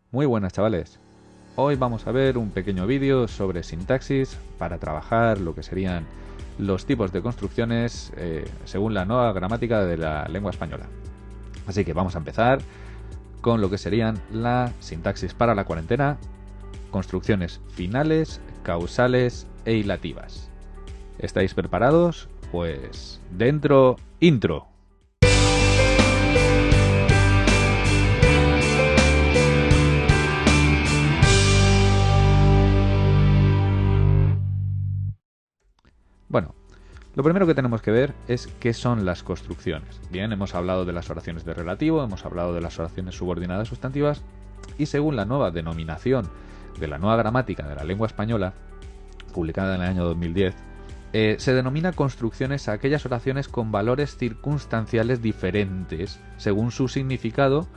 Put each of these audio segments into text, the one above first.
Muy buenas, chavales. Hoy vamos a ver un pequeño vídeo sobre sintaxis para trabajar lo que serían los tipos de construcciones según la nueva gramática de la lengua española. Así que vamos a empezar con lo que serían la sintaxis para la cuarentena, construcciones finales, causales e hilativas. ¿Estáis preparados? Pues dentro, intro. Bueno, lo primero que tenemos que ver es qué son las construcciones. Bien, hemos hablado de las oraciones de relativo, hemos hablado de las oraciones subordinadas sustantivas y según la nueva denominación de la nueva gramática de la lengua española, publicada en el año 2010, se denomina construcciones a aquellas oraciones con valores circunstanciales diferentes según su significado,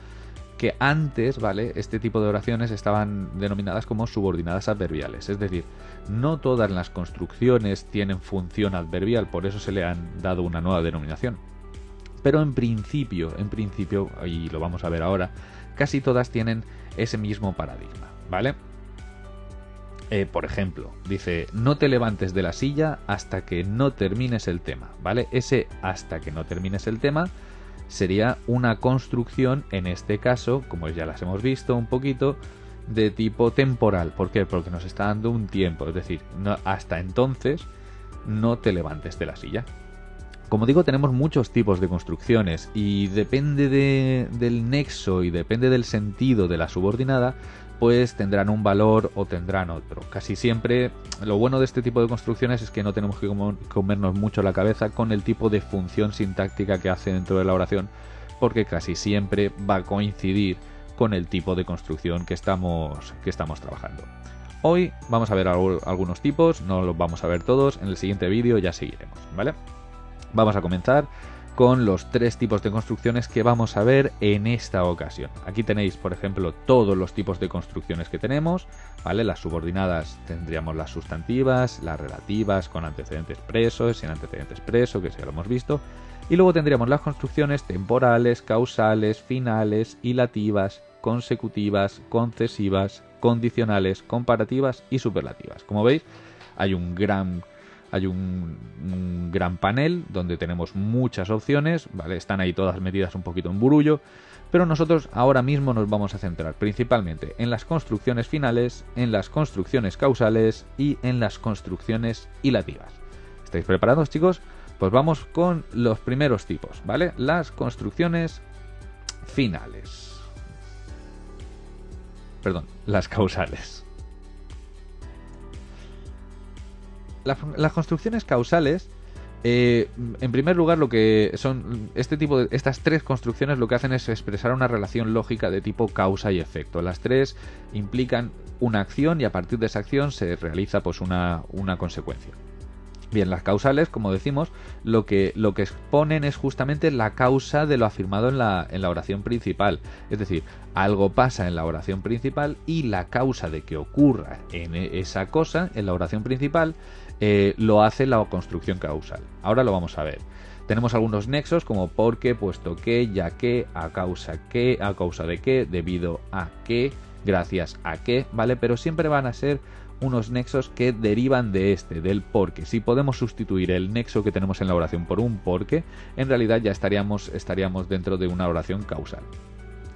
que antes, ¿vale? Este tipo de oraciones estaban denominadas como subordinadas adverbiales, es decir, no todas las construcciones tienen función adverbial, por eso se le han dado una nueva denominación. Pero en principio, y lo vamos a ver ahora, casi todas tienen ese mismo paradigma, ¿vale? Por ejemplo, dice, no te levantes de la silla hasta que no termines el tema, ¿vale? Ese hasta que no termines el tema sería una construcción, en este caso, como ya las hemos visto un poquito, de tipo temporal. ¿Por qué? Porque nos está dando un tiempo, es decir, hasta entonces no te levantes de la silla. Como digo, tenemos muchos tipos de construcciones y depende del nexo y depende del sentido de la subordinada, pues tendrán un valor o tendrán otro. Casi siempre, lo bueno de este tipo de construcciones es que no tenemos que comernos mucho la cabeza con el tipo de función sintáctica que hace dentro de la oración, porque casi siempre va a coincidir con el tipo de construcción que estamos trabajando. Hoy vamos a ver algunos tipos, no los vamos a ver todos, en el siguiente vídeo ya seguiremos, ¿vale? Vamos a comenzar con los tres tipos de construcciones que vamos a ver en esta ocasión. Aquí tenéis, por ejemplo, todos los tipos de construcciones que tenemos, ¿vale? Las subordinadas tendríamos las sustantivas, las relativas con antecedente expreso, sin antecedente expreso, que ya lo hemos visto, y luego tendríamos las construcciones temporales, causales, finales, hilativas, consecutivas, concesivas, condicionales, comparativas y superlativas. Como veis, hay un gran panel donde tenemos muchas opciones, ¿vale? Están ahí todas metidas un poquito en burullo, pero nosotros ahora mismo nos vamos a centrar principalmente en las construcciones finales, en las construcciones causales y en las construcciones hilativas. ¿Estáis preparados, chicos? Pues vamos con los primeros tipos, ¿vale? Las construcciones finales. Perdón, las causales. Las construcciones causales, en primer lugar, lo que son estas tres construcciones lo que hacen es expresar una relación lógica de tipo causa y efecto. Las tres implican una acción y a partir de esa acción se realiza pues una consecuencia. Bien, las causales, como decimos, lo que exponen es justamente la causa de lo afirmado en la oración principal. Es decir, algo pasa en la oración principal y la causa de que ocurra en esa cosa, en la oración principal, lo hace la construcción causal. Ahora lo vamos a ver. Tenemos algunos nexos como porque, puesto que, ya que, a causa de que, debido a que, gracias a que, ¿vale? Pero siempre van a ser unos nexos que derivan del porque. Si podemos sustituir el nexo que tenemos en la oración por un porque, en realidad ya estaríamos dentro de una oración causal.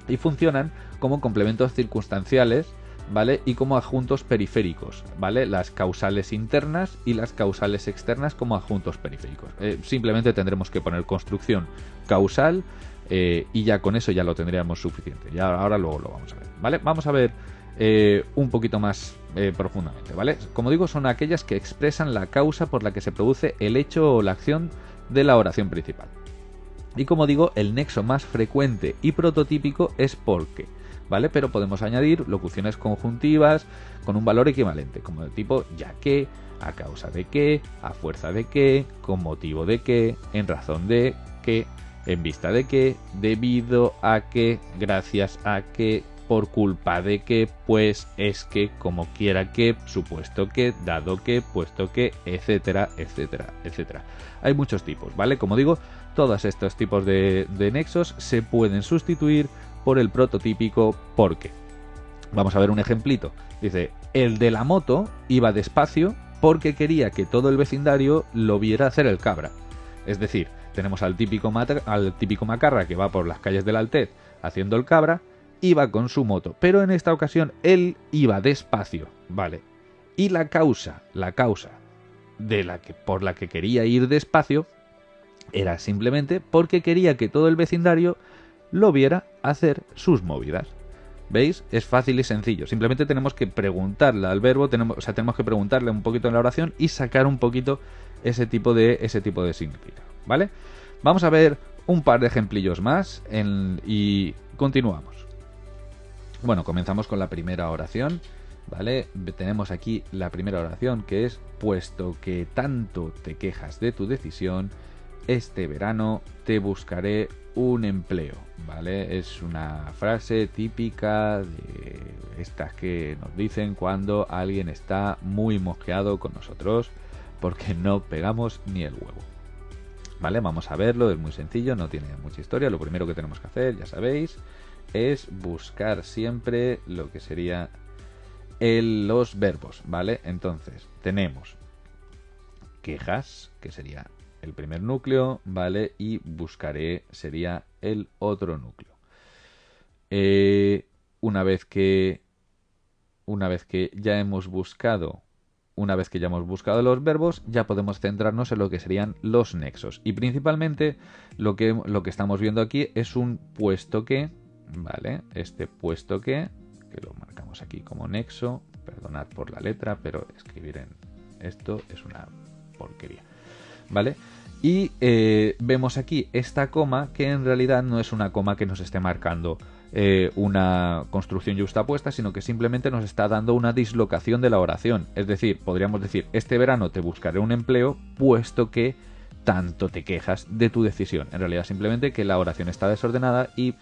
Y funcionan como complementos circunstanciales, ¿vale? Y como adjuntos periféricos, ¿vale? Las causales internas y las causales externas como adjuntos periféricos. Simplemente tendremos que poner construcción causal y ya con eso ya lo tendríamos suficiente. Ya ahora luego lo vamos a ver, ¿vale? Vamos a ver un poquito más profundamente, ¿vale? Como digo, son aquellas que expresan la causa por la que se produce el hecho o la acción de la oración principal. Y como digo, el nexo más frecuente y prototípico es porque, ¿vale? Pero podemos añadir locuciones conjuntivas con un valor equivalente, como del tipo ya que, a causa de que, a fuerza de que, con motivo de que, en razón de que, en vista de que, debido a que, gracias a que, por culpa de que, pues, es que, como quiera que, supuesto que, dado que, puesto que, etcétera, etcétera, etcétera. Hay muchos tipos, ¿vale? Como digo, todos estos tipos de nexos se pueden sustituir por el prototípico porque. Vamos a ver un ejemplito. Dice, el de la moto iba despacio porque quería que todo el vecindario lo viera hacer el cabra. Es decir, tenemos al típico macarra que va por las calles del Altet haciendo el cabra, iba con su moto, pero en esta ocasión él iba despacio, ¿vale? Y la causa por la que quería ir despacio era simplemente porque quería que todo el vecindario lo viera hacer sus movidas. ¿Veis? Es fácil y sencillo. Simplemente tenemos que preguntarle al verbo, tenemos que preguntarle un poquito en la oración y sacar un poquito ese tipo de significado, ¿vale? Vamos a ver un par de ejemplillos más y continuamos. Bueno, comenzamos con la primera oración, ¿vale? Tenemos aquí la primera oración que es: puesto que tanto te quejas de tu decisión, este verano te buscaré un empleo, ¿vale? Es una frase típica de estas que nos dicen cuando alguien está muy mosqueado con nosotros porque no pegamos ni el huevo, ¿vale? Vamos a verlo, es muy sencillo, no tiene mucha historia. Lo primero que tenemos que hacer, ya sabéis, es buscar siempre lo que sería los verbos, ¿vale? Entonces, tenemos quejas, que sería el primer núcleo, ¿vale? Y buscaré sería el otro núcleo. Una vez que ya hemos buscado los verbos, ya podemos centrarnos en lo que serían los nexos. Y principalmente lo que estamos viendo aquí es un puesto que, ¿vale? Este puesto que lo marcamos aquí como nexo. Perdonad por la letra, pero escribir en esto es una porquería, ¿vale? Y vemos aquí esta coma, que en realidad no es una coma que nos esté marcando una construcción yuxtapuesta, sino que simplemente nos está dando una dislocación de la oración. Es decir, podríamos decir, este verano te buscaré un empleo, puesto que tanto te quejas de tu decisión. En realidad simplemente que la oración está desordenada y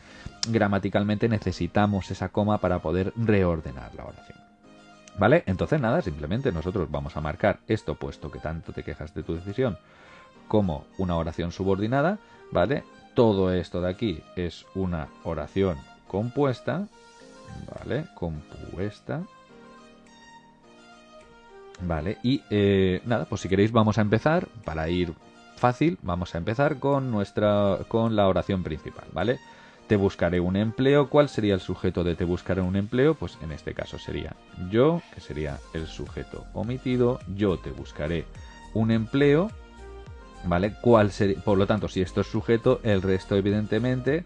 gramaticalmente necesitamos esa coma para poder reordenar la oración, ¿vale? Entonces nada, simplemente nosotros vamos a marcar esto, puesto que tanto te quejas de tu decisión, como una oración subordinada, ¿vale? Todo esto de aquí es una oración compuesta, ¿vale? Compuesta, ¿vale? Y nada, pues si queréis vamos a empezar, para ir fácil, vamos a empezar con la oración principal, ¿vale? Te buscaré un empleo. ¿Cuál sería el sujeto de te buscaré un empleo? Pues en este caso sería yo, que sería el sujeto omitido. Yo te buscaré un empleo, ¿vale? ¿Cuál sería? Por lo tanto, si esto es sujeto, el resto evidentemente,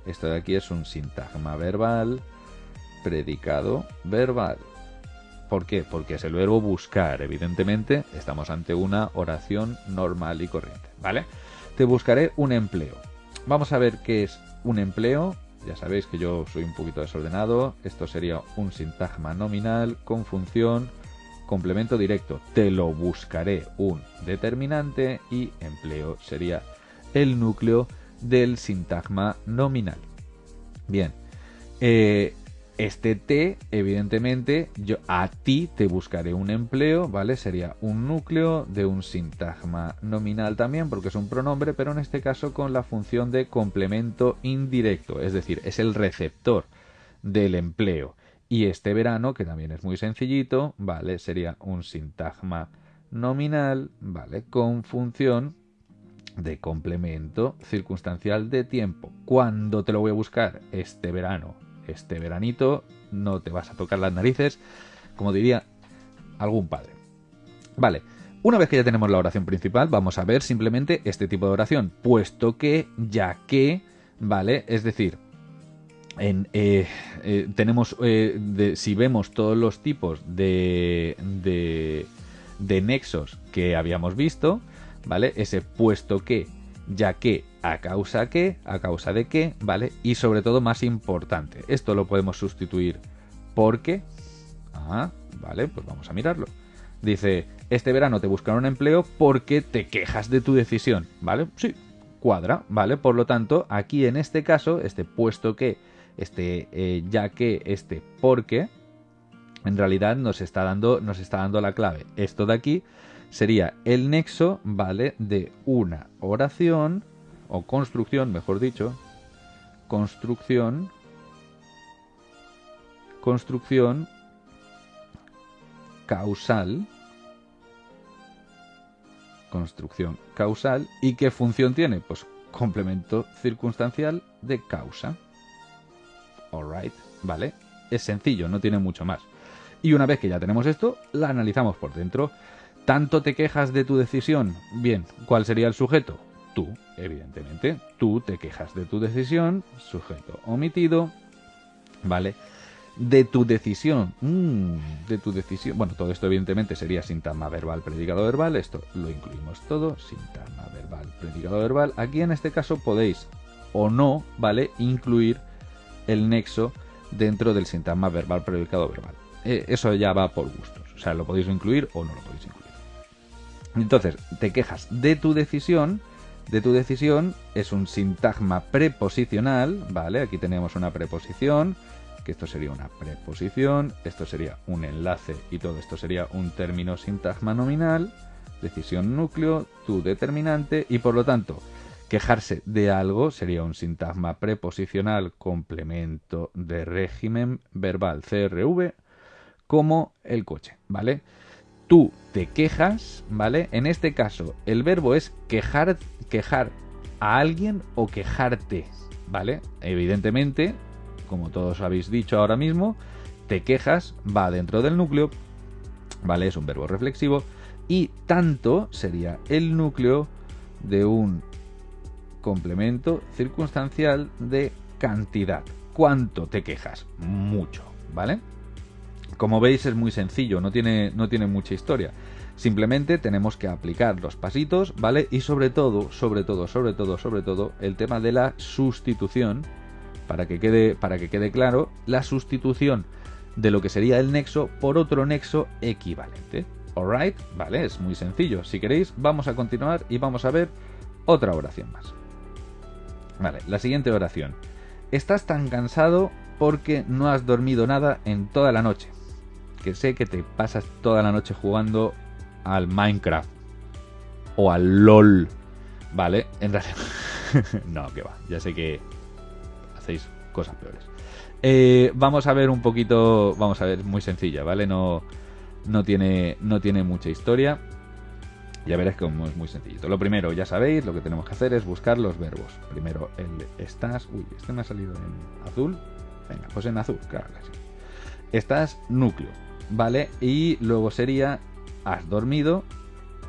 esto de aquí es un sintagma verbal, predicado verbal. ¿Por qué? Porque es el verbo buscar. Evidentemente, estamos ante una oración normal y corriente, ¿vale? Te buscaré un empleo. Vamos a ver qué es un empleo. Ya sabéis que yo soy un poquito desordenado. Esto sería un sintagma nominal con función complemento directo. Te lo buscaré, un determinante, y empleo sería el núcleo del sintagma nominal. Bien. Este te, evidentemente, yo a ti te buscaré un empleo, ¿vale? Sería un núcleo de un sintagma nominal también, porque es un pronombre, pero en este caso con la función de complemento indirecto, es decir, es el receptor del empleo. Y este verano, que también es muy sencillito, ¿vale? Sería un sintagma nominal, ¿vale? Con función de complemento circunstancial de tiempo. ¿Cuándo te lo voy a buscar? Este verano. Este veranito, no te vas a tocar las narices, como diría algún padre. Vale, una vez que ya tenemos la oración principal, vamos a ver simplemente este tipo de oración, puesto que, ya que, ¿vale? Es decir, tenemos, si vemos todos los tipos de nexos que habíamos visto, ¿vale? Ese puesto que, ya que, a causa de qué, ¿vale? Y sobre todo, más importante, esto lo podemos sustituir porque, ¿vale? Pues vamos a mirarlo. Dice, este verano te buscarán un empleo porque te quejas de tu decisión, ¿vale? Sí, cuadra, ¿vale? Por lo tanto, aquí en este caso, este puesto que, ya que, este porque, en realidad nos está dando la clave. Esto de aquí sería el nexo, ¿vale? De una oración, o construcción, mejor dicho, construcción construcción causal. Construcción causal. ¿Y qué función tiene? Pues complemento circunstancial de causa. Alright, ¿vale? Es sencillo, no tiene mucho más. Y una vez que ya tenemos esto, la analizamos por dentro. ¿Tanto te quejas de tu decisión? Bien, ¿cuál sería el sujeto? Tú, evidentemente. Tú te quejas de tu decisión, sujeto omitido, ¿vale? De tu decisión. De tu decisión. Bueno, todo esto evidentemente sería sintagma verbal, predicado verbal. Esto lo incluimos todo. Sintagma verbal, predicado verbal. Aquí en este caso podéis o no, ¿vale? Incluir el nexo dentro del sintagma verbal, predicado verbal. Eso ya va por gustos. O sea, lo podéis incluir o no lo podéis incluir. Entonces, te quejas de tu decisión. De tu decisión es un sintagma preposicional, ¿vale? Aquí tenemos una preposición, que esto sería una preposición, esto sería un enlace y todo esto sería un término sintagma nominal, decisión núcleo, tu determinante y por lo tanto, quejarse de algo sería un sintagma preposicional complemento de régimen verbal CRV como el coche, ¿vale? Tú te quejas, ¿vale? En este caso, el verbo es quejar a alguien o quejarte, ¿vale? Evidentemente, como todos habéis dicho ahora mismo, te quejas va dentro del núcleo, ¿vale? Es un verbo reflexivo y tanto sería el núcleo de un complemento circunstancial de cantidad. ¿Cuánto te quejas? Mucho, ¿vale? Como veis es muy sencillo, no tiene mucha historia. Simplemente tenemos que aplicar los pasitos, ¿vale? Y sobre todo, el tema de la sustitución, para que quede claro, la sustitución de lo que sería el nexo por otro nexo equivalente. Alright, ¿vale? Es muy sencillo. Si queréis, vamos a continuar y vamos a ver otra oración más. Vale, la siguiente oración. Estás tan cansado porque no has dormido nada en toda la noche. Que sé que te pasas toda la noche jugando al Minecraft o al LOL, ¿vale? En realidad no, que va, ya sé que hacéis cosas peores. Vamos a ver un poquito, vamos a ver, muy sencilla, ¿vale? No tiene mucha historia. Ya veréis cómo es muy sencillito. Lo primero, ya sabéis, lo que tenemos que hacer es buscar los verbos. Primero el estás, uy, este me ha salido en azul. Venga, pues en azul, claro que sí. Estás núcleo, ¿vale? Y luego sería has dormido,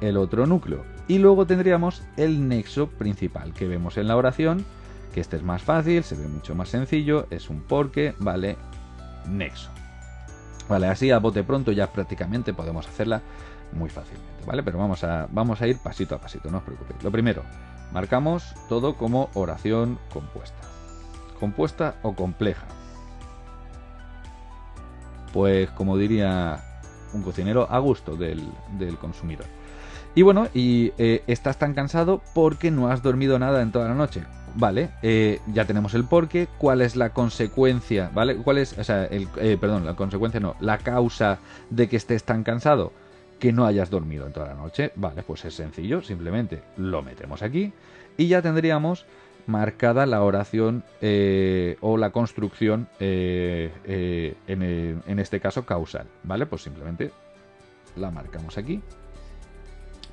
el otro núcleo. Y luego tendríamos el nexo principal que vemos en la oración, que este es más fácil, se ve mucho más sencillo, es un porque, ¿vale? Nexo. Vale, así a bote pronto ya prácticamente podemos hacerla muy fácilmente, ¿vale? Pero vamos a ir pasito a pasito, no os preocupéis. Lo primero, marcamos todo como oración compuesta. ¿Compuesta o compleja? Pues como diría un cocinero, a gusto del consumidor. Y bueno, estás tan cansado porque no has dormido nada en toda la noche. Vale, ya tenemos el porqué. ¿Cuál es la consecuencia? ¿Vale? ¿Cuál es, o sea, la consecuencia no, la causa de que estés tan cansado? Que no hayas dormido en toda la noche. Vale, pues es sencillo, simplemente lo metemos aquí y ya tendríamos marcada la oración o la construcción en este caso causal, ¿vale? Pues simplemente la marcamos aquí.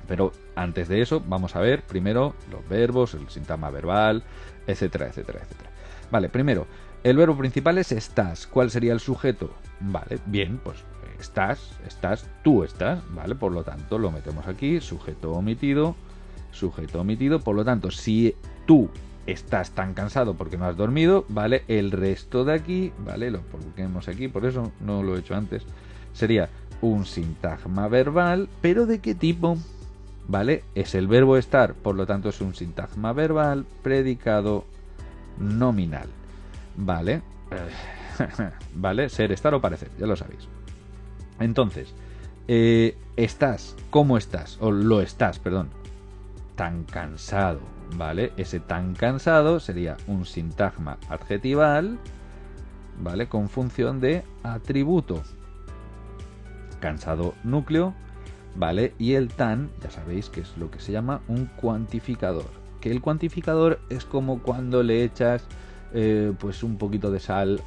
Pero antes de eso vamos a ver primero los verbos, el sintagma verbal, etcétera, etcétera, etcétera. Vale, primero, el verbo principal es estás. ¿Cuál sería el sujeto? Vale, bien, pues tú estás, ¿vale? Por lo tanto, lo metemos aquí, sujeto omitido, por lo tanto, si tú estás tan cansado porque no has dormido, ¿vale? El resto de aquí, ¿vale? Lo ponemos aquí, por eso no lo he hecho antes, sería un sintagma verbal, pero ¿de qué tipo? ¿Vale? Es el verbo estar, por lo tanto es un sintagma verbal predicado nominal, ¿vale? ¿Vale? Ser, estar o parecer, ya lo sabéis. Entonces, ¿cómo estás? O lo estás, perdón. Tan cansado, ¿vale? Ese tan cansado sería un sintagma adjetival, ¿vale? Con función de atributo. Cansado núcleo, ¿vale? Y el tan, ya sabéis que es lo que se llama un cuantificador. Que el cuantificador es como cuando le echas pues un poquito de sal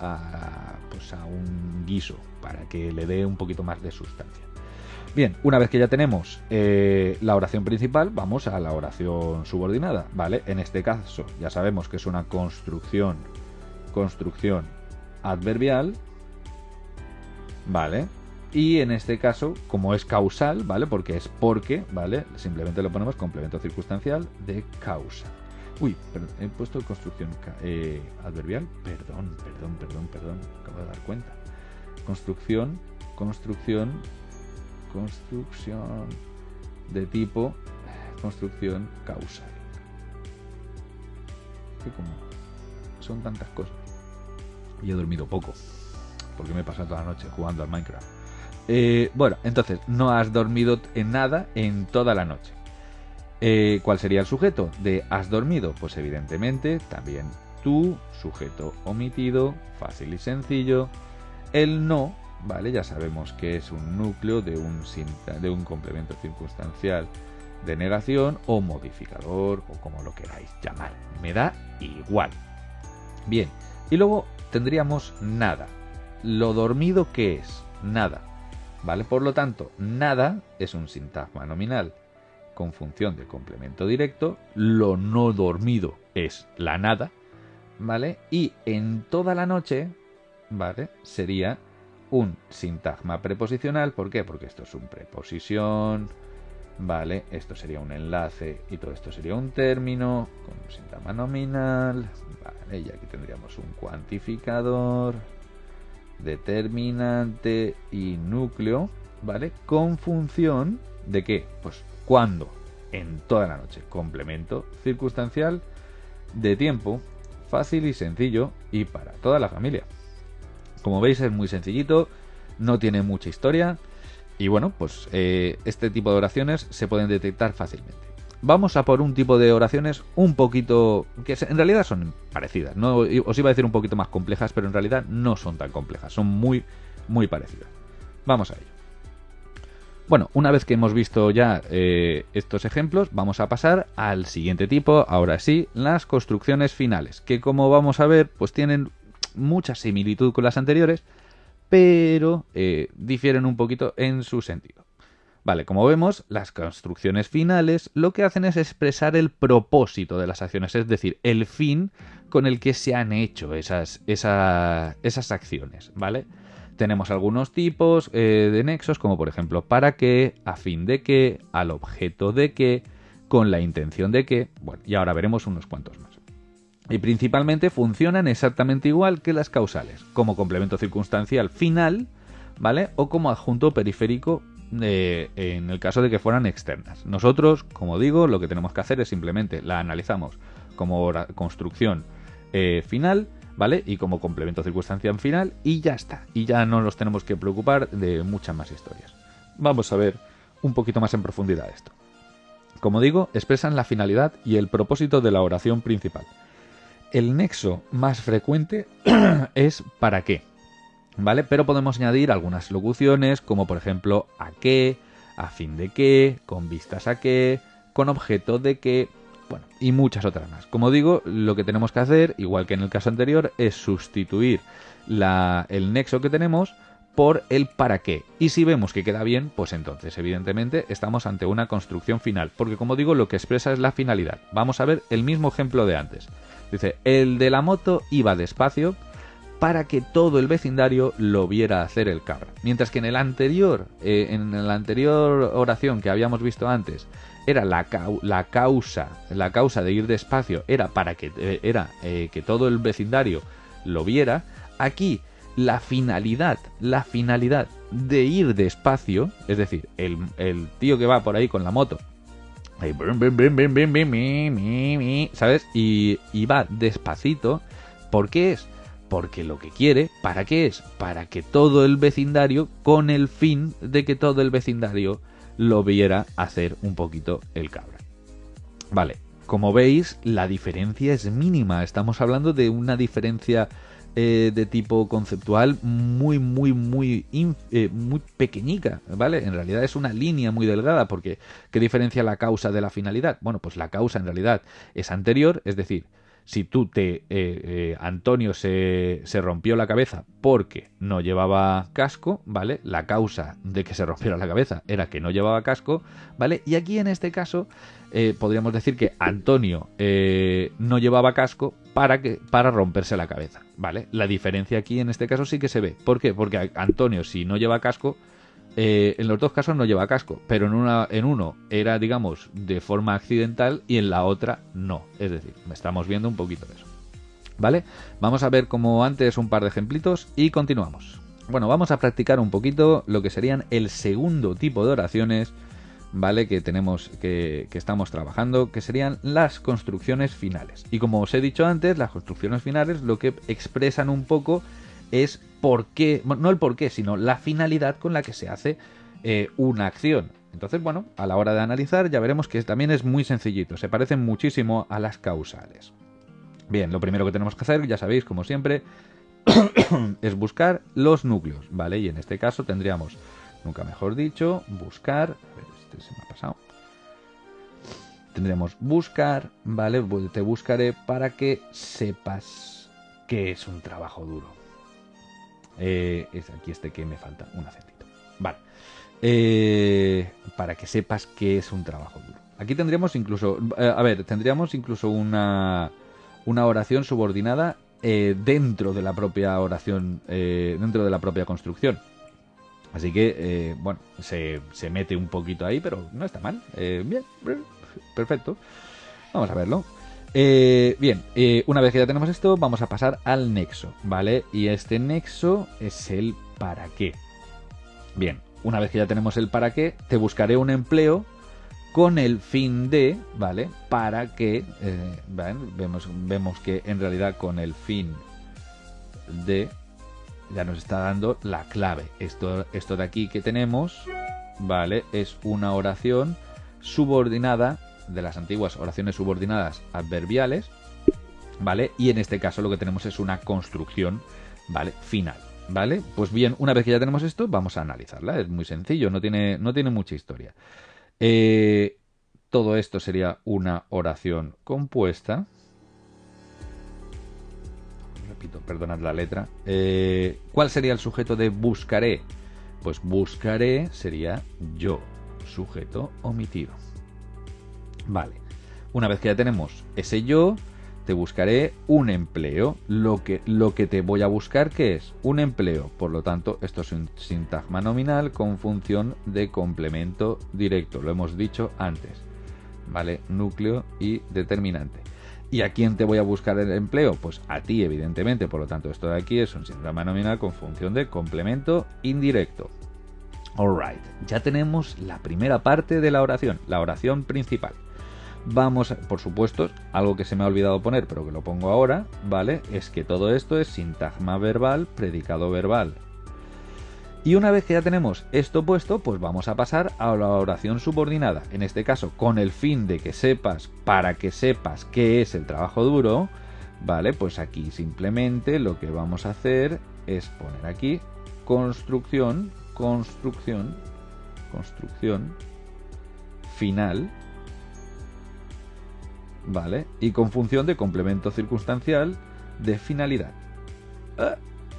pues a un guiso para que le dé un poquito más de sustancia. Bien, una vez que ya tenemos la oración principal, vamos a la oración subordinada, ¿vale? En este caso ya sabemos que es una construcción adverbial, ¿vale? Y en este caso, como es causal, ¿vale? Porque es porque, ¿vale? Simplemente lo ponemos complemento circunstancial de causa. Uy, perdón, he puesto construcción adverbial. Perdón, acabo de dar cuenta. Construcción de tipo construcción causal. Que como son tantas cosas. Y he dormido poco, porque me he pasado toda la noche jugando al Minecraft. Bueno, entonces, no has dormido en nada en toda la noche. ¿Cuál sería el sujeto de has dormido? Pues evidentemente también tú, sujeto omitido, fácil y sencillo. El no, ¿vale? Ya sabemos que es un núcleo de un complemento circunstancial de negación o modificador o como lo queráis llamar. Me da igual. Bien, y luego tendríamos nada. ¿Lo dormido qué es? Nada. ¿Vale? Por lo tanto, nada es un sintagma nominal con función de complemento directo. Lo no dormido es la nada, ¿vale? Y en toda la noche, ¿vale? Sería un sintagma preposicional. ¿Por qué? Porque esto es un preposición, ¿vale? Esto sería un enlace y todo esto sería un término con un sintagma nominal, ¿vale? Y aquí tendríamos un cuantificador, determinante y núcleo, ¿vale? Con función de qué? Pues cuando, en toda la noche. Complemento circunstancial de tiempo, fácil y sencillo y para toda la familia. Como veis es muy sencillito, no tiene mucha historia y bueno, pues este tipo de oraciones se pueden detectar fácilmente. Vamos a por un tipo de oraciones un poquito, que en realidad son parecidas. No, os iba a decir un poquito más complejas, pero en realidad no son tan complejas, son muy, muy parecidas. Vamos a ello. Bueno, una vez que hemos visto ya estos ejemplos, vamos a pasar al siguiente tipo, ahora sí, las construcciones finales, que como vamos a ver, pues tienen mucha similitud con las anteriores, pero difieren un poquito en su sentido. Vale, como vemos, las construcciones finales lo que hacen es expresar el propósito de las acciones, es decir, el fin con el que se han hecho esas acciones, ¿vale? Tenemos algunos tipos de nexos, como por ejemplo para qué, a fin de qué, al objeto de qué, con la intención de qué, bueno, y ahora veremos unos cuantos más. Y principalmente funcionan exactamente igual que las causales, como complemento circunstancial final, ¿vale? O como adjunto periférico en el caso de que fueran externas. Nosotros, como digo, lo que tenemos que hacer es simplemente la analizamos como construcción final, ¿vale? Y como complemento circunstancial final y ya está. Y ya no nos tenemos que preocupar de muchas más historias. Vamos a ver un poquito más en profundidad esto. Como digo, expresan la finalidad y el propósito de la oración principal. El nexo más frecuente es para qué, ¿vale? Pero podemos añadir algunas locuciones como por ejemplo a qué, a fin de qué, con vistas a qué, con objeto de qué, bueno, y muchas otras más. Como digo, lo que tenemos que hacer, igual que en el caso anterior, es sustituir el nexo que tenemos por el para qué. Y si vemos que queda bien, pues entonces evidentemente estamos ante una construcción final, porque como digo, lo que expresa es la finalidad. Vamos a ver el mismo ejemplo de antes. Dice, el de la moto iba despacio para que todo el vecindario lo viera hacer el cabra. Mientras que en la anterior oración que habíamos visto antes, era la causa de ir despacio, era para que que todo el vecindario lo viera. Aquí la finalidad de ir despacio, es decir, el tío que va por ahí con la moto, ¿sabes? Y va despacito. ¿Por qué es? Porque lo que quiere, ¿para qué es? Para que todo el vecindario, con el fin de que todo el vecindario lo viera hacer un poquito el cabra. Vale, como veis, la diferencia es mínima. Estamos hablando de una diferencia de tipo conceptual muy pequeñica, ¿vale? En realidad es una línea muy delgada, porque ¿qué diferencia la causa de la finalidad? Bueno, pues la causa en realidad es anterior, es decir, si Antonio se rompió la cabeza porque no llevaba casco, ¿vale? La causa de que se rompiera la cabeza era que no llevaba casco, ¿vale? Y aquí en este caso podríamos decir que Antonio no llevaba casco para romperse la cabeza, ¿vale? La diferencia aquí en este caso sí que se ve. ¿Por qué? Porque Antonio, si no lleva casco, en los dos casos no lleva casco, pero en uno era, digamos, de forma accidental y en la otra no. Es decir, estamos viendo un poquito de eso. ¿Vale? Vamos a ver como antes un par de ejemplitos y continuamos. Bueno, vamos a practicar un poquito lo que serían el segundo tipo de oraciones, ¿vale? Que tenemos, que estamos trabajando, que serían las construcciones finales. Y como os he dicho antes, las construcciones finales lo que expresan un poco es por qué, no el por qué, sino la finalidad con la que se hace una acción. Entonces, bueno, a la hora de analizar ya veremos que también es muy sencillito, se parecen muchísimo a las causales. Bien, lo primero que tenemos que hacer, ya sabéis, como siempre, es buscar los núcleos, ¿vale? Y en este caso tendríamos, nunca mejor dicho, buscar... A ver, este se me ha pasado. Tendremos buscar, ¿vale? Te buscaré para que sepas que es un trabajo duro. Es aquí que me falta un acentito. Vale. Para que sepas que es un trabajo duro. Aquí tendríamos incluso... tendríamos incluso una oración subordinada dentro de la propia oración, dentro de la propia construcción. Así que, bueno, se mete un poquito ahí, pero no está mal. Bien, perfecto. Vamos a verlo. Bien, una vez que ya tenemos esto, vamos a pasar al nexo, ¿vale? Y este nexo es el para qué. Bien, una vez que ya tenemos el para qué, te buscaré un empleo con el fin de, ¿vale? Para que, ¿vale? Vemos que en realidad con el fin de ya nos está dando la clave. Esto de aquí que tenemos, ¿vale? Es una oración subordinada de las antiguas oraciones subordinadas adverbiales, ¿vale? Y en este caso lo que tenemos es una construcción, ¿vale? Final, ¿vale? Pues bien, una vez que ya tenemos esto, vamos a analizarla. Es muy sencillo, no tiene mucha historia. Todo esto sería una oración compuesta. Repito, perdonad la letra. ¿Cuál sería el sujeto de buscaré? Pues buscaré sería yo, sujeto omitido. Vale, una vez que ya tenemos ese yo, te buscaré un empleo. Lo que te voy a buscar, ¿qué es? Un empleo. Por lo tanto, esto es un sintagma nominal con función de complemento directo. Lo hemos dicho antes. ¿Vale? Núcleo y determinante. ¿Y a quién te voy a buscar el empleo? Pues a ti, evidentemente. Por lo tanto, esto de aquí es un sintagma nominal con función de complemento indirecto. Alright, ya tenemos la primera parte de la oración principal. Vamos, por supuesto, algo que se me ha olvidado poner, pero que lo pongo ahora, ¿vale? Es que todo esto es sintagma verbal, predicado verbal. Y una vez que ya tenemos esto puesto, pues vamos a pasar a la oración subordinada. En este caso, con el fin de que sepas, para que sepas qué es el trabajo duro, ¿vale? Pues aquí simplemente lo que vamos a hacer es poner aquí construcción final, ¿vale? Y con función de complemento circunstancial de finalidad.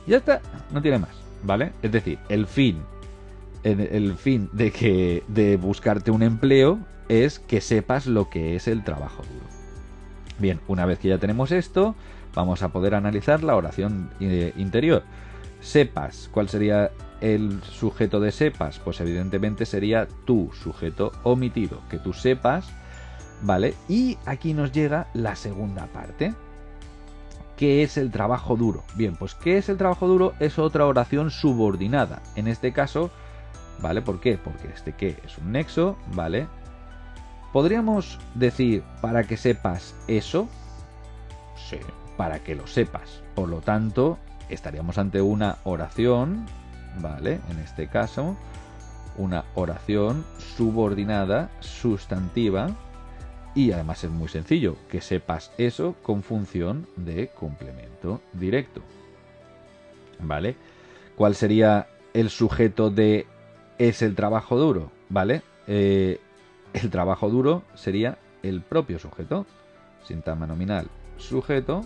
Ya está, no tiene más, ¿vale? Es decir, el fin de buscarte un empleo es que sepas lo que es el trabajo duro. Bien, una vez que ya tenemos esto, vamos a poder analizar la oración interior. Sepas, ¿cuál sería el sujeto de sepas? Pues evidentemente sería tu sujeto omitido, que tú sepas, ¿vale? Y aquí nos llega la segunda parte. ¿Qué es el trabajo duro? Bien, pues ¿qué es el trabajo duro? Es otra oración subordinada. En este caso, ¿vale? ¿Por qué? Porque este qué es un nexo, ¿vale? ¿Podríamos decir para que sepas eso? Sí, para que lo sepas. Por lo tanto, estaríamos ante una oración, ¿vale? En este caso, una oración subordinada, sustantiva, y además es muy sencillo, que sepas eso con función de complemento directo, ¿vale? ¿Cuál sería el sujeto de es el trabajo duro? ¿Vale? El trabajo duro sería el propio sujeto, sintagma nominal sujeto,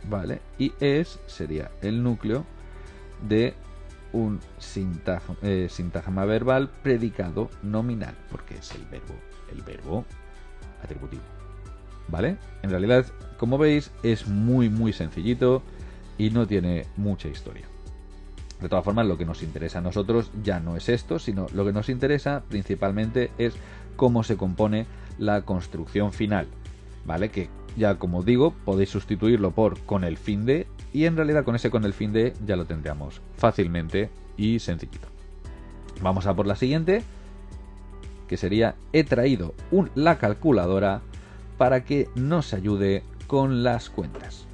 ¿vale? Y es sería el núcleo de un sintagma verbal predicado nominal, porque es el verbo atributivo, ¿vale? En realidad, como veis, es muy sencillito y no tiene mucha historia. De todas formas, lo que nos interesa a nosotros ya no es esto, sino lo que nos interesa principalmente es cómo se compone la construcción final, ¿vale? Que ya, como digo, podéis sustituirlo por con el fin de, y en realidad con ese con el fin de ya lo tendríamos fácilmente y sencillito. Vamos a por la siguiente, que sería: he traído la calculadora para que nos ayude con las cuentas.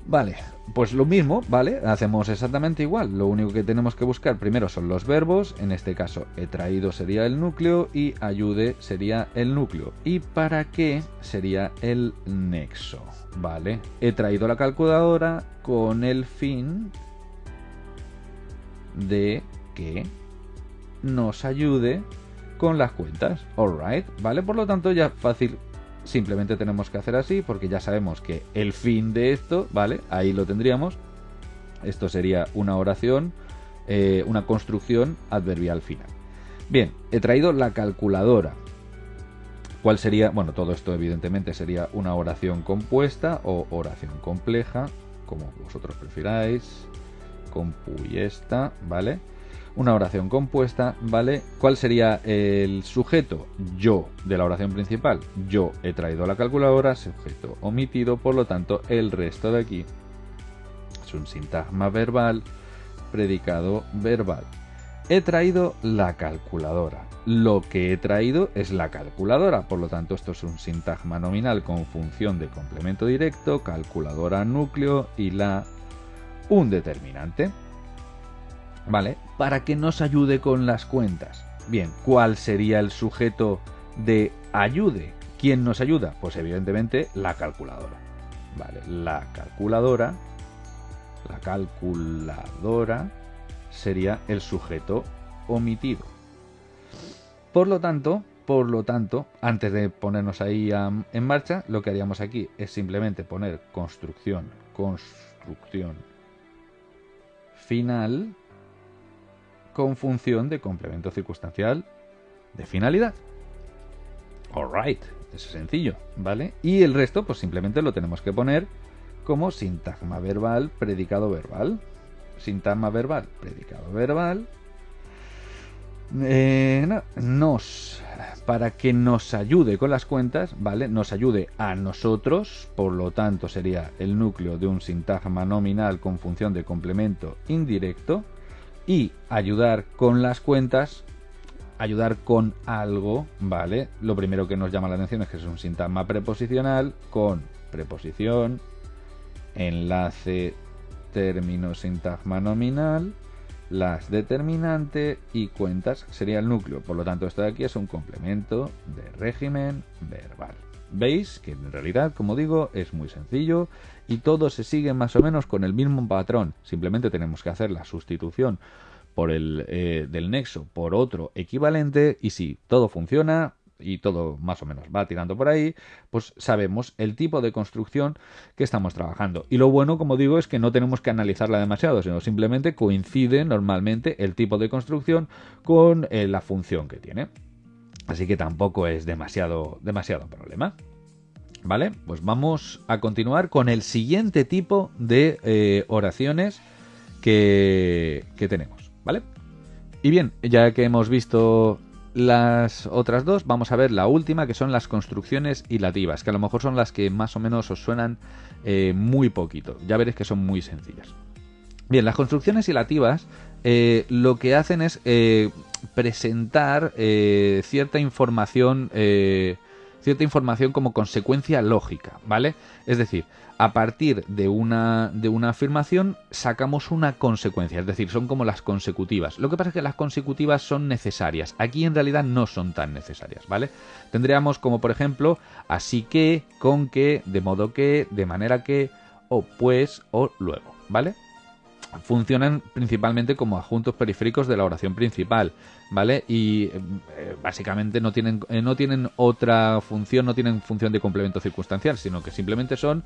Vale, pues lo mismo, ¿vale? Hacemos exactamente igual. Lo único que tenemos que buscar primero son los verbos. En este caso, he traído sería el núcleo y ayude sería el núcleo. ¿Y para qué sería el nexo? Vale, he traído la calculadora con el fin de que nos ayude con las cuentas. Alright, ¿vale? Por lo tanto, ya fácil. Simplemente tenemos que hacer así porque ya sabemos que el fin de esto, ¿vale? Ahí lo tendríamos. Esto sería una oración, una construcción adverbial final. Bien, he traído la calculadora. ¿Cuál sería? Bueno, todo esto evidentemente sería una oración compuesta o oración compleja, como vosotros prefiráis. Compuesta, ¿vale? Una oración compuesta, ¿vale? ¿Cuál sería el sujeto? Yo, de la oración principal. Yo he traído la calculadora, sujeto omitido, por lo tanto, el resto de aquí es un sintagma verbal, predicado verbal. He traído la calculadora. Lo que he traído es la calculadora, por lo tanto, esto es un sintagma nominal con función de complemento directo, calculadora núcleo y un determinante. ¿Vale? Para que nos ayude con las cuentas. Bien, ¿cuál sería el sujeto de ayude? ¿Quién nos ayuda? Pues evidentemente la calculadora. ¿Vale? La calculadora sería el sujeto omitido. Por lo tanto, antes de ponernos ahí en marcha, lo que haríamos aquí es simplemente poner construcción final con función de complemento circunstancial de finalidad. Alright, eso es sencillo, ¿vale? Y el resto, pues simplemente lo tenemos que poner como sintagma verbal, predicado verbal. Sintagma verbal, predicado verbal. Para que nos ayude con las cuentas, ¿vale? Nos ayude a nosotros, por lo tanto sería el núcleo de un sintagma nominal con función de complemento indirecto. Y ayudar con las cuentas, ayudar con algo, ¿vale? Lo primero que nos llama la atención es que es un sintagma preposicional con preposición, enlace, término, sintagma nominal, las determinante y cuentas sería el núcleo. Por lo tanto, esto de aquí es un complemento de régimen verbal. Veis que en realidad, como digo, es muy sencillo y todo se sigue más o menos con el mismo patrón. Simplemente tenemos que hacer la sustitución por del nexo por otro equivalente, y si todo funciona y todo más o menos va tirando por ahí, pues sabemos el tipo de construcción que estamos trabajando. Y lo bueno, como digo, es que no tenemos que analizarla demasiado, sino simplemente coincide normalmente el tipo de construcción con la función que tiene. Así que tampoco es demasiado problema. ¿Vale? Pues vamos a continuar con el siguiente tipo de oraciones que tenemos. ¿Vale? Y bien, ya que hemos visto las otras dos, vamos a ver la última, que son las construcciones hilativas, que a lo mejor son las que más o menos os suenan muy poquito. Ya veréis que son muy sencillas. Bien, las construcciones hilativas lo que hacen es presentar cierta información como consecuencia lógica, ¿vale? Es decir, a partir de una afirmación sacamos una consecuencia, es decir, son como las consecutivas. Lo que pasa es que las consecutivas son necesarias. Aquí en realidad no son tan necesarias, ¿vale? Tendríamos como, por ejemplo, así que, con que, de modo que, de manera que, o pues, o luego, ¿vale? funcionan principalmente como adjuntos periféricos de la oración principal, ¿vale? Y básicamente no tienen otra función, no tienen función de complemento circunstancial, sino que simplemente son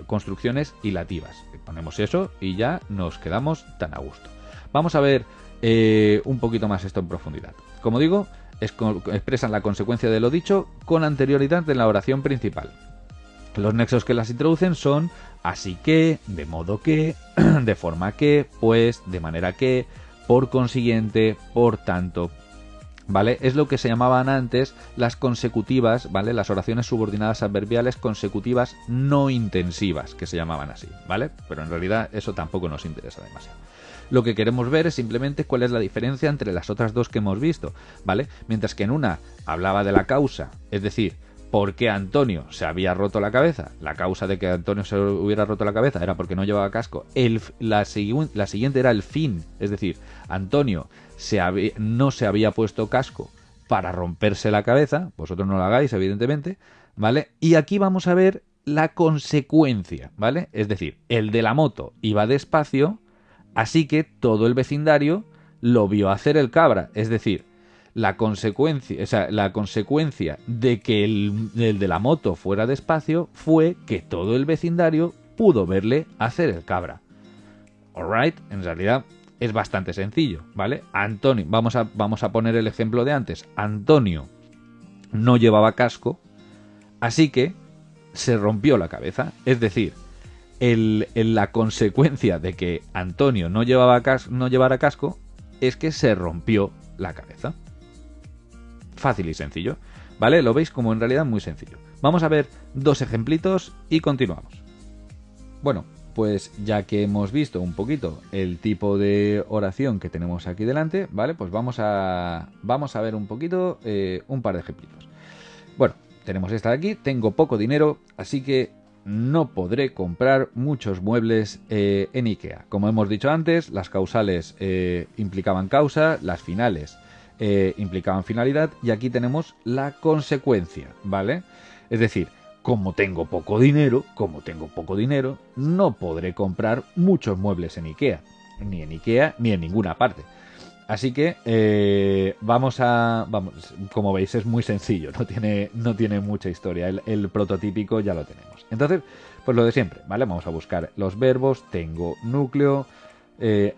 construcciones hilativas. Ponemos eso y ya nos quedamos tan a gusto. Vamos a ver un poquito más esto en profundidad. Como digo, expresan la consecuencia de lo dicho con anterioridad en la oración principal. Los nexos que las introducen son así que, de modo que, de forma que, pues, de manera que, por consiguiente, por tanto, ¿vale? Es lo que se llamaban antes las consecutivas, ¿vale? Las oraciones subordinadas adverbiales consecutivas no intensivas, que se llamaban así, ¿vale? Pero en realidad eso tampoco nos interesa demasiado. Lo que queremos ver es simplemente cuál es la diferencia entre las otras dos que hemos visto, ¿vale? Mientras que en una hablaba de la causa, es decir, ¿por qué Antonio se había roto la cabeza? La causa de que Antonio se hubiera roto la cabeza era porque no llevaba casco. La siguiente era el fin, es decir, Antonio no se había puesto casco para romperse la cabeza, vosotros no lo hagáis, evidentemente, ¿vale? Y aquí vamos a ver la consecuencia, ¿vale? Es decir, el de la moto iba despacio, así que todo el vecindario lo vio hacer el cabra, es decir, la consecuencia de que el de la moto fuera despacio fue que todo el vecindario pudo verle hacer el cabra. Alright, en realidad es bastante sencillo, ¿vale? Antonio, vamos a poner el ejemplo de antes. Antonio no llevaba casco, así que se rompió la cabeza. Es decir, la consecuencia de que Antonio no llevara casco es que se rompió la cabeza. Fácil y sencillo, ¿vale? Lo veis como en realidad muy sencillo. Vamos a ver dos ejemplitos y continuamos. Bueno, pues ya que hemos visto un poquito el tipo de oración que tenemos aquí delante, ¿vale? Pues vamos a ver un poquito un par de ejemplitos. Bueno, tenemos esta de aquí. Tengo poco dinero, así que no podré comprar muchos muebles en IKEA. Como hemos dicho antes, las causales implicaban causa, las finales implicaban finalidad, y aquí tenemos la consecuencia, ¿vale? Es decir, como tengo poco dinero, no podré comprar muchos muebles en IKEA, ni en ninguna parte. Así que vamos, como veis es muy sencillo, no tiene mucha historia, el prototípico ya lo tenemos. Entonces, pues lo de siempre, ¿vale? Vamos a buscar los verbos, tengo núcleo,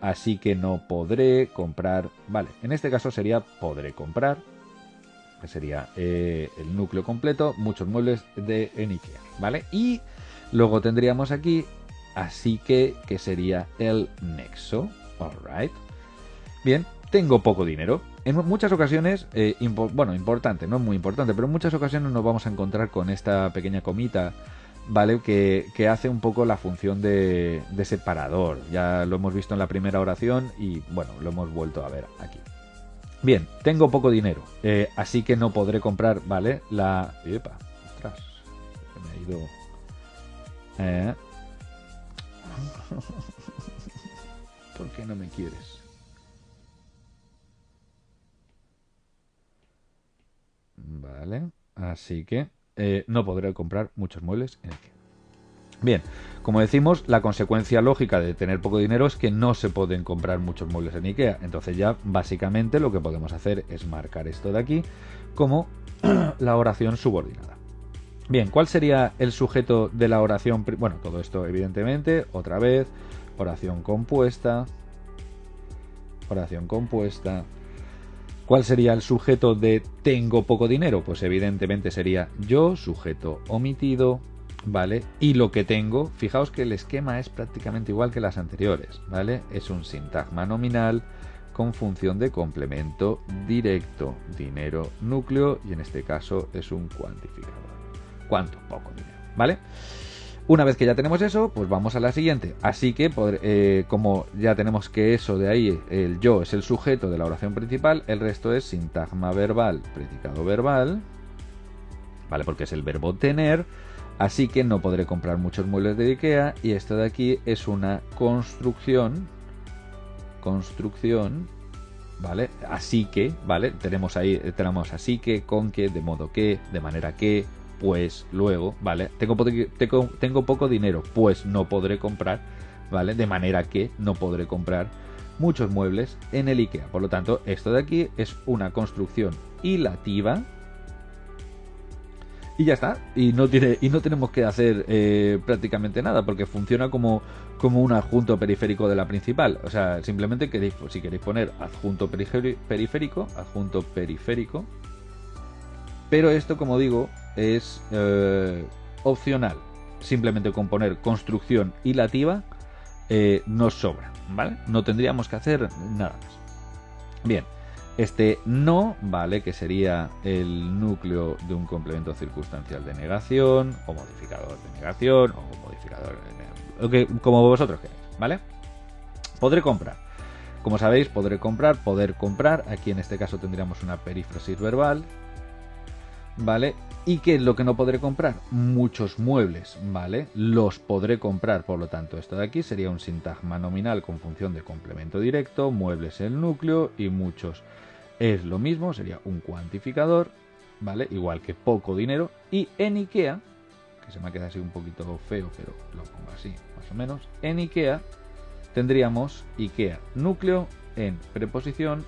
así que no podré comprar, vale, en este caso sería podré comprar, que sería el núcleo completo, muchos muebles en IKEA, ¿vale? Y luego tendríamos aquí, así que sería el nexo, alright. Bien, tengo poco dinero. En muchas ocasiones, importante, no es muy importante, pero en muchas ocasiones nos vamos a encontrar con esta pequeña comita, ¿vale? Que hace un poco la función de separador. Ya lo hemos visto en la primera oración y, bueno, lo hemos vuelto a ver aquí. Bien, tengo poco dinero, así que no podré comprar, ¿vale? ¡Epa! ¡Ostras! Se me ha ido... ¿Por qué no me quieres? Vale, así que no podré comprar muchos muebles en IKEA. Bien, como decimos, la consecuencia lógica de tener poco dinero es que no se pueden comprar muchos muebles en IKEA. Entonces ya básicamente lo que podemos hacer es marcar esto de aquí como la oración subordinada. Bien, ¿cuál sería el sujeto de la oración? Bueno, todo esto evidentemente, otra vez, oración compuesta. ¿Cuál sería el sujeto de tengo poco dinero? Pues evidentemente sería yo, sujeto omitido, ¿vale? Y lo que tengo, fijaos que el esquema es prácticamente igual que las anteriores, ¿vale? Es un sintagma nominal con función de complemento directo, dinero, núcleo, y en este caso es un cuantificador. ¿Cuánto? Poco dinero, ¿vale? Una vez que ya tenemos eso, pues vamos a la siguiente. Así que, como ya tenemos que eso de ahí, el yo es el sujeto de la oración principal, el resto es sintagma verbal, predicado verbal, ¿vale? Porque es el verbo tener. Así que no podré comprar muchos muebles de IKEA, y esto de aquí es una construcción, ¿vale? Así que, ¿vale? Tenemos así que, con que, de modo que, de manera que, pues, luego, ¿vale? Tengo poco dinero, pues no podré comprar ¿vale? De manera que no podré comprar muchos muebles en el IKEA. Por lo tanto, esto de aquí es una construcción hilativa y ya está. Y no tenemos que hacer prácticamente nada, porque funciona como un adjunto periférico de la principal. O sea, simplemente si queréis poner adjunto periférico, pero esto, como digo, es opcional. Simplemente con poner construcción hilativa nos sobra, ¿vale? No tendríamos que hacer nada más. Bien, este no, ¿vale? Que sería el núcleo de un complemento circunstancial de negación, o modificador de negación, o modificador como vosotros queráis, ¿vale? Podré comprar. Como sabéis, poder comprar. Aquí en este caso tendríamos una perífrasis verbal, ¿vale? ¿Y qué es lo que no podré comprar? Muchos muebles, ¿vale? Los podré comprar, por lo tanto, esto de aquí sería un sintagma nominal con función de complemento directo, muebles el núcleo y muchos es lo mismo, sería un cuantificador, ¿vale? Igual que poco dinero. Y en IKEA, que se me ha quedado así un poquito feo, pero lo pongo así, más o menos, en IKEA tendríamos IKEA núcleo en preposición,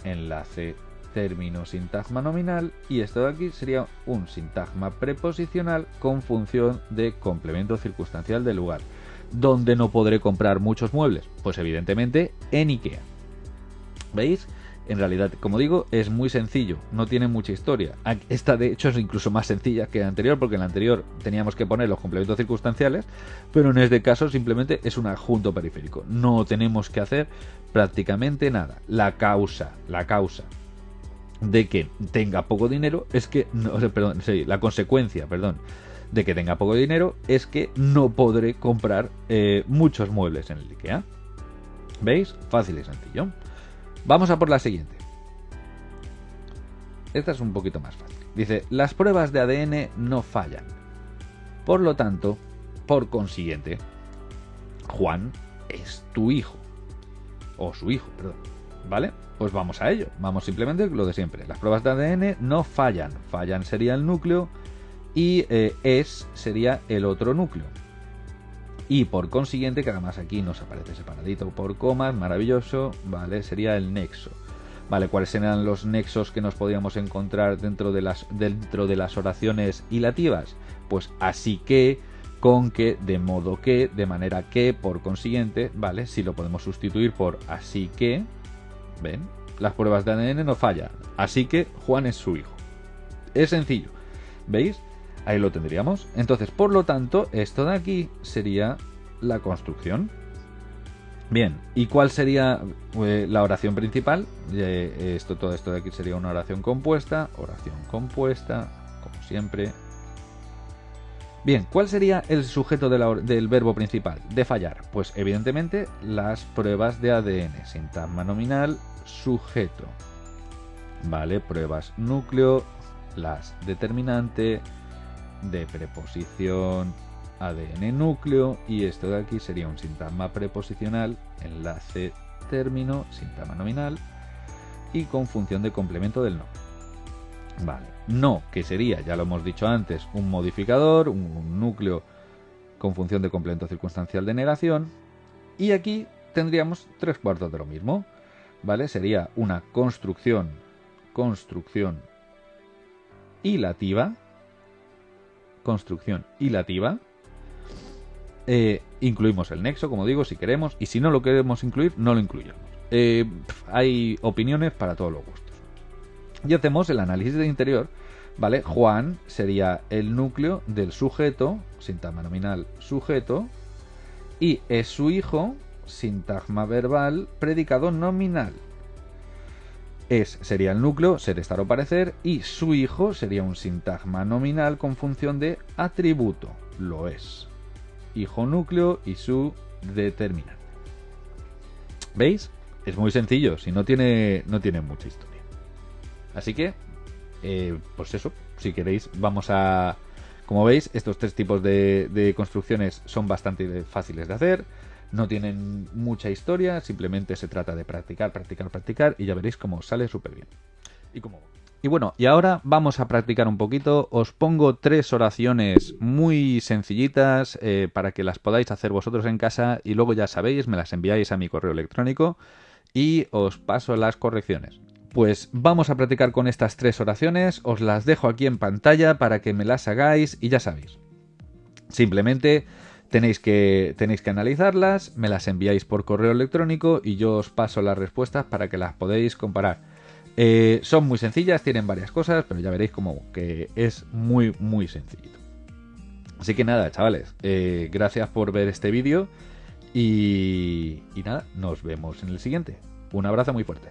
enlace término sintagma nominal, y esto de aquí sería un sintagma preposicional con función de complemento circunstancial del lugar. ¿Dónde no podré comprar muchos muebles? Pues evidentemente en IKEA. ¿Veis? En realidad, como digo, es muy sencillo, no tiene mucha historia. Esta, de hecho, es incluso más sencilla que la anterior, porque en la anterior teníamos que poner los complementos circunstanciales, pero en este caso simplemente es un adjunto periférico. No tenemos que hacer prácticamente nada. La causa de que tenga poco dinero es que... la consecuencia, de que tenga poco dinero es que no podré comprar muchos muebles en el IKEA. ¿Veis? Fácil y sencillo. Vamos a por la siguiente. Esta es un poquito más fácil. Dice, las pruebas de ADN no fallan. Por lo tanto, por consiguiente, Juan es tu hijo. O su hijo, perdón. ¿Vale? Pues vamos a ello. Vamos simplemente lo de siempre. Las pruebas de ADN no fallan. Fallan sería el núcleo y sería el otro núcleo. Y por consiguiente, que además aquí nos aparece separadito por comas, maravilloso, ¿vale? Sería el nexo. ¿Vale? ¿Cuáles serían los nexos que nos podíamos encontrar dentro de las oraciones hilativas? Pues así que, con que, de modo que, de manera que, por consiguiente, ¿vale? Si lo podemos sustituir por así que, ¿ven? Las pruebas de ADN no fallan. Así que Juan es su hijo. Es sencillo. ¿Veis? Ahí lo tendríamos. Entonces, por lo tanto, esto de aquí sería la construcción. Bien, ¿y cuál sería la oración principal? Todo esto de aquí sería una oración compuesta, como siempre. Bien, ¿cuál sería el sujeto del verbo principal? De fallar. Pues evidentemente las pruebas de ADN. Sintagma nominal, sujeto. Vale, pruebas núcleo, las determinante, de preposición, ADN núcleo, y esto de aquí sería un sintagma preposicional, enlace término, sintagma nominal y con función de complemento del no. Vale, no, que sería, ya lo hemos dicho antes, un modificador, un núcleo con función de complemento circunstancial de negación, y aquí tendríamos 3/4 de lo mismo, ¿vale? Sería una construcción hilativa, incluimos el nexo, como digo, si queremos, y si no lo queremos incluir, no lo incluyamos. Hay opiniones para todos los gustos. Y hacemos el análisis de interior, ¿vale? Juan sería el núcleo del sujeto, sintagma nominal sujeto, y es su hijo, sintagma verbal, predicado nominal. Sería el núcleo, ser, estar o parecer, y su hijo sería un sintagma nominal con función de atributo, lo es. Hijo núcleo y su determinante. ¿Veis? Es muy sencillo, si no tiene mucha historia. Así que, pues eso, si queréis, vamos a... Como veis, estos 3 tipos de construcciones son bastante fáciles de hacer. No tienen mucha historia, simplemente se trata de practicar y ya veréis cómo sale súper bien. Y como Y bueno, y ahora vamos a practicar un poquito. Os pongo 3 oraciones muy sencillitas para que las podáis hacer vosotros en casa y luego ya sabéis, me las enviáis a mi correo electrónico y os paso las correcciones. Pues vamos a practicar con estas 3 oraciones, os las dejo aquí en pantalla para que me las hagáis y ya sabéis. Simplemente tenéis que analizarlas, me las enviáis por correo electrónico y yo os paso las respuestas para que las podáis comparar. Son muy sencillas, tienen varias cosas, pero ya veréis como que es muy, muy sencillito. Así que nada, chavales, gracias por ver este vídeo y nada, nos vemos en el siguiente. Un abrazo muy fuerte.